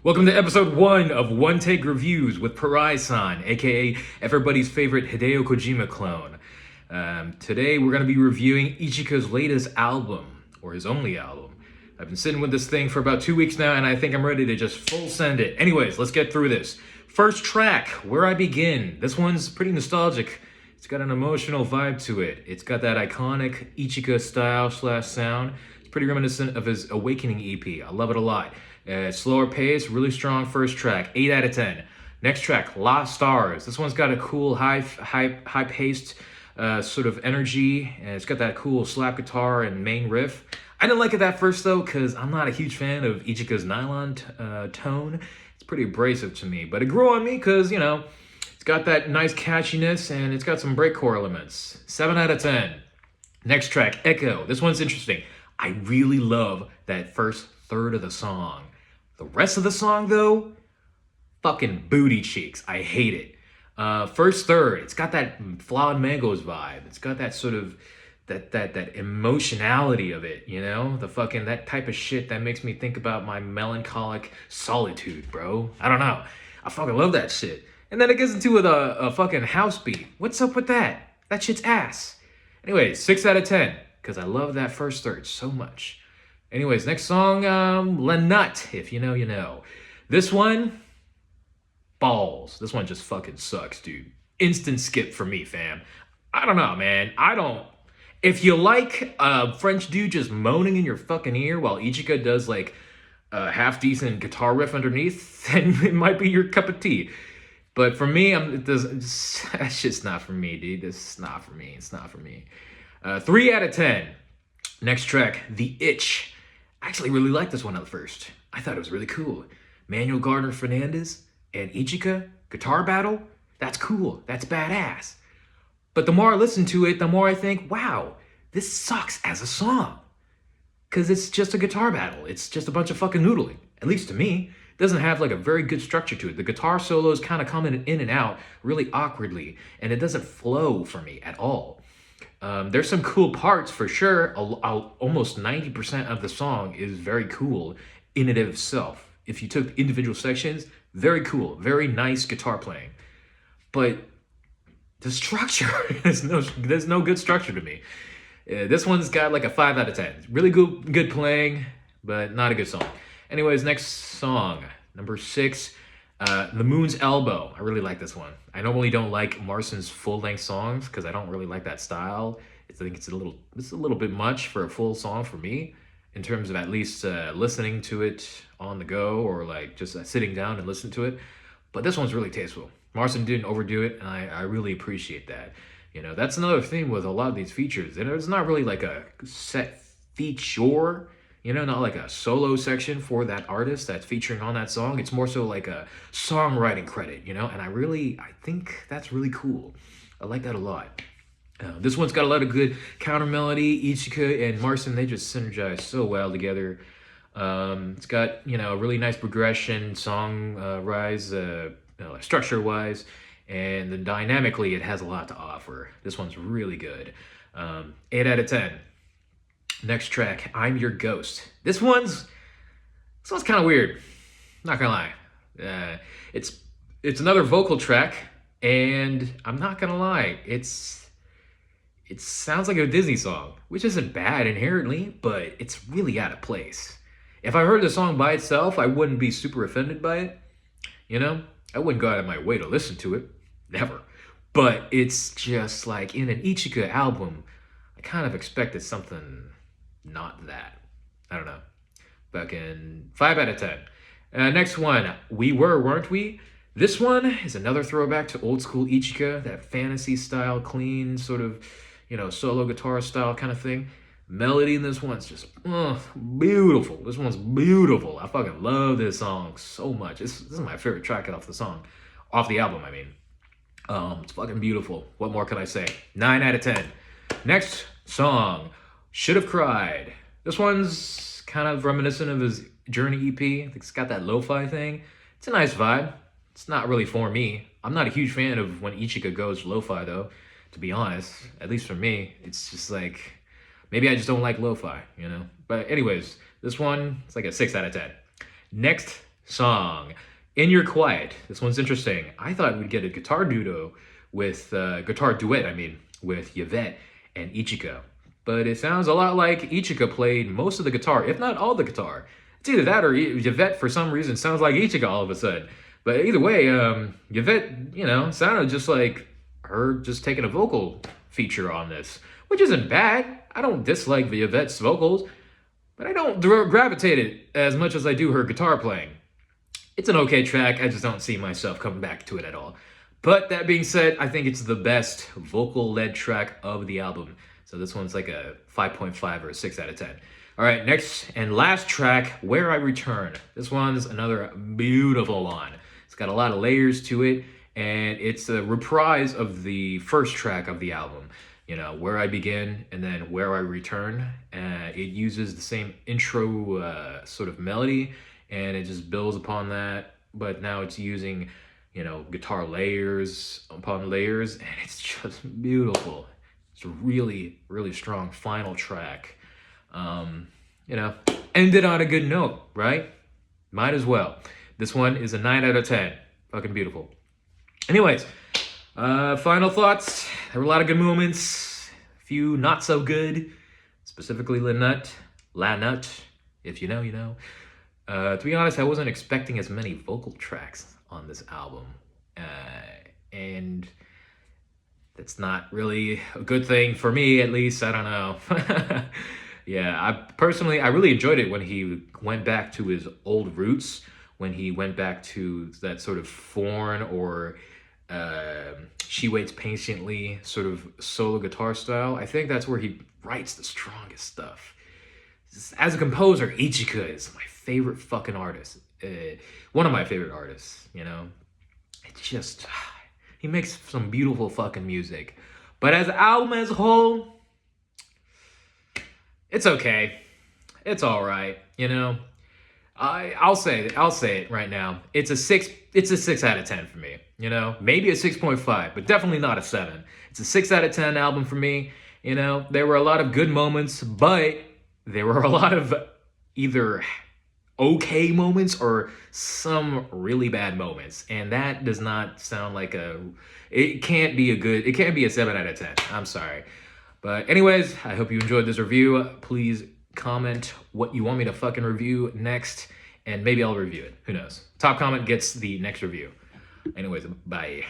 Welcome to episode 1 of One Take Reviews with Parai-san, aka everybody's favorite Hideo Kojima clone. Today we're going to be reviewing Ichika's latest album, or his only album. I've been sitting with this thing for about 2 weeks now, and I think I'm ready to just full send it. Anyways, let's get through this. First track, Where I Begin. This one's pretty nostalgic. It's got an emotional vibe to it. It's got that iconic Ichika style/sound. It's pretty reminiscent of his Awakening EP. I love it a lot. Slower pace, really strong first track, 8 out of 10. Next track, Lost Stars. This one's got a cool high-paced sort of energy, and it's got that cool slap guitar and main riff. I didn't like it at first though, because I'm not a huge fan of Ichika's nylon tone. It's pretty abrasive to me, but it grew on me because, it's got that nice catchiness and it's got some breakcore elements. 7 out of 10. Next track, Echo. This one's interesting. I really love that first third of the song. The rest of the song, though, fucking booty cheeks. I hate it. First third, it's got that Flawed Mangoes vibe. It's got that sort of that emotionality of it, that type of shit that makes me think about my melancholic solitude, bro. I don't know. I fucking love that shit. And then it gets into a fucking house beat. What's up with that? That shit's ass. Anyway, 6 out of 10, because I love that first third so much. Anyways, next song, Lenut. If you know, you know. This one, balls. This one just fucking sucks, dude. Instant skip for me, fam. I don't know, man. If you like a French dude just moaning in your fucking ear while Ichika does like a half-decent guitar riff underneath, then it might be your cup of tea. But for me, that's just not for me, dude. This is not for me. It's not for me. 3 out of 10. Next track, The Itch. I actually really liked this one at first. I thought it was really cool. Manuel Gardner Fernandez and Ichika, guitar battle? That's cool. That's badass. But the more I listen to it, the more I think, wow, this sucks as a song. Because it's just a guitar battle. It's just a bunch of fucking noodling. At least to me. It doesn't have like a very good structure to it. The guitar solos kind of come in and out really awkwardly. And it doesn't flow for me at all. There's some cool parts for sure. Almost 90% of the song is very cool in and of itself. If you took individual sections, very cool, very nice guitar playing. But the structure, there's no good structure to me. This one's got like a 5 out of 10. Really good playing, but not a good song. Anyways, next song, number 6. The Moon's Elbow. I really like this one. I normally don't like Marston's full-length songs because I don't really like that style. I think it's a little bit much for a full song for me in terms of at least listening to it on the go or like just sitting down and listen to it. But this one's really tasteful. Marston didn't overdo it, and I really appreciate that. That's another thing with a lot of these features. It's not really like a set feature. Not like a solo section for that artist that's featuring on that song. It's more so like a songwriting credit, and I think that's really cool. I like that a lot. This one's got a lot of good counter melody. Ichika and Marston, they just synergize so well together. It's got, a really nice progression, song rise, structure-wise, and then dynamically it has a lot to offer. This one's really good. 8 out of 10. Next track, I'm Your Ghost. This one's kind of weird. Not gonna lie. It's another vocal track, and I'm not gonna lie. It sounds like a Disney song, which isn't bad inherently, but it's really out of place. If I heard the song by itself, I wouldn't be super offended by it. I wouldn't go out of my way to listen to it. Never. But it's just like in an Ichika album, I kind of expected something not that. I don't know. Fucking 5 out of 10. Next one, We Were, Weren't We? This one is another throwback to old school Ichika, that fantasy style, clean, sort of, solo guitar style kind of thing. Melody in this one's just beautiful. This one's beautiful. I fucking love this song so much. This is my favorite track off the album, I mean. It's fucking beautiful. What more can I say? 9 out of 10. Next song, Should Have Cried. This one's kind of reminiscent of his Journey EP. I think it's got that lo-fi thing. It's a nice vibe. It's not really for me. I'm not a huge fan of when Ichika goes lo-fi though, to be honest. At least for me, it's just like, maybe I just don't like lo-fi, But anyways, this one, it's like a 6 out of 10. Next song, In Your Quiet. This one's interesting. I thought we'd get a guitar duo with, guitar duet, I mean, with Yvette and Ichika. But it sounds a lot like Ichika played most of the guitar, if not all the guitar. It's either that or Yvette, for some reason, sounds like Ichika all of a sudden. But either way, Yvette, sounded just like her just taking a vocal feature on this, which isn't bad. I don't dislike the Yvette's vocals, but I don't gravitate it as much as I do her guitar playing. It's an okay track. I just don't see myself coming back to it at all. But that being said, I think it's the best vocal-led track of the album. So this one's like a 5.5 or a 6 out of 10. All right, next and last track, Where I Return. This one's another beautiful one. It's got a lot of layers to it, and it's a reprise of the first track of the album. Where I Begin and then Where I Return. It uses the same intro sort of melody, and it just builds upon that. But now it's using, guitar layers upon layers, and it's just beautiful. It's a really, really strong final track. Ended on a good note, right? Might as well. This one is a 9 out of 10. Fucking beautiful. Anyways, final thoughts. There were a lot of good moments, a few not so good, specifically La Nut, if you know, you know. To be honest, I wasn't expecting as many vocal tracks on this album, and that's not really a good thing for me, at least. I don't know. Yeah, I really enjoyed it when he went back to his old roots, when he went back to that sort of foreign or She Waits Patiently sort of solo guitar style. I think that's where he writes the strongest stuff. As a composer, Ichika is my favorite fucking artist. One of my favorite artists, It's just, he makes some beautiful fucking music. But as an album as a whole, it's okay. It's all right, I'll say it right now. It's a 6 out of 10 for me, Maybe a 6.5, but definitely not a 7. It's a 6 out of 10 album for me. There were a lot of good moments, but there were a lot of either okay moments or some really bad moments. And that does not sound like it can't be a 7 out of 10. I'm sorry. But anyways, I hope you enjoyed this review. Please comment what you want me to fucking review next, and maybe I'll review it. Who knows? Top comment gets the next review. Anyways, bye.